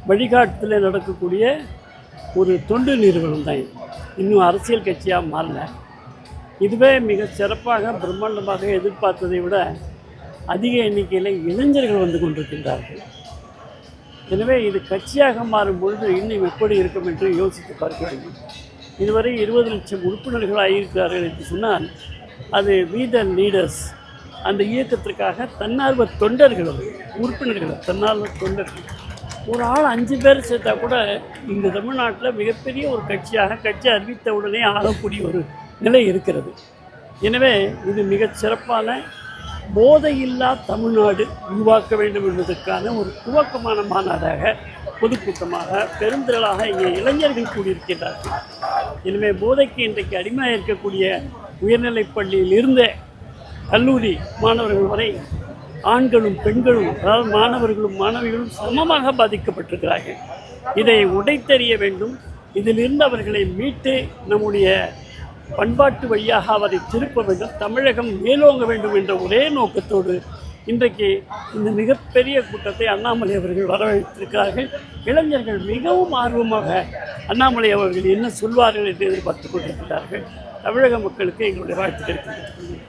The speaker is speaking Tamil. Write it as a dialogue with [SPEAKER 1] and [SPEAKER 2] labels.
[SPEAKER 1] வழிகாட்டுதலில் நடக்கக்கூடிய ஒரு தொண்டு நிறுவனம் தான் இது. இன்னும் அரசியல் கட்சியாக மாறல. இதுவே மிக சிறப்பாக பிரம்மாண்டமாக எதிர்பார்த்ததை விட அதிக எண்ணிக்கையில் இளைஞர்கள் வந்து கொண்டிருக்கின்றார்கள். எனவே இது கட்சியாக மாறும் பொழுது இன்னும் எப்படி இருக்கும் என்று யோசித்து பார்க்க வேண்டும். இதுவரை 20 லட்சம் உறுப்பினர்கள் ஆகியிருக்கிறார்கள் என்று சொன்னால் அது வி த லீடர்ஸ், அந்த இயக்கத்திற்காக தன்னார்வ தொண்டர்கள், உறுப்பினர்கள், தன்னார்வ தொண்டர்கள். ஒரு ஆள் 5 பேர் சேர்த்தா கூட இந்த தமிழ்நாட்டில் மிகப்பெரிய ஒரு கட்சியாக கட்சி அறிவித்த உடனே ஆகக்கூடிய ஒரு நிலை இருக்கிறது. எனவே இது மிகச் சிறப்பான போதையில்லா தமிழ்நாடு உருவாக்க வேண்டும் என்பதற்கான ஒரு துவக்கமான மாநாடாக, பொதுக்கூட்டமாக, பெருந்திரளாக இங்கே இளைஞர்கள் கூடியிருக்கிறார்கள். எனவே போதைக்கு இன்றைக்கு அடிமையாக இருக்கக்கூடிய உயர்நிலைப் பள்ளியில் இருந்த கல்லூரி மாணவர்கள் வரை ஆண்களும் பெண்களும், அதாவது மாணவர்களும் மாணவிகளும் சமமாக பாதிக்கப்பட்டிருக்கிறார்கள். இதை உடைத்தெறிய வேண்டும். இதிலிருந்து அவர்களை மீட்டு நம்முடைய பண்பாட்டு வழியாக அவரை திருப்ப வேண்டும், தமிழகம் மேலோங்க வேண்டும் என்ற ஒரே நோக்கத்தோடு இன்றைக்கு இந்த மிகப்பெரிய கூட்டத்தை அண்ணாமலை அவர்கள் வரவேற்றிருக்கிறார்கள். இளைஞர்கள் மிகவும் ஆர்வமாக அண்ணாமலை அவர்கள் என்ன சொல்வார்கள் என்று எதிர்பார்த்து கொண்டிருக்கிறார்கள். தமிழக மக்களுக்கு எங்களுடைய வாழ்த்துக்கள் தெரிவித்துக் கொள்கிறேன்.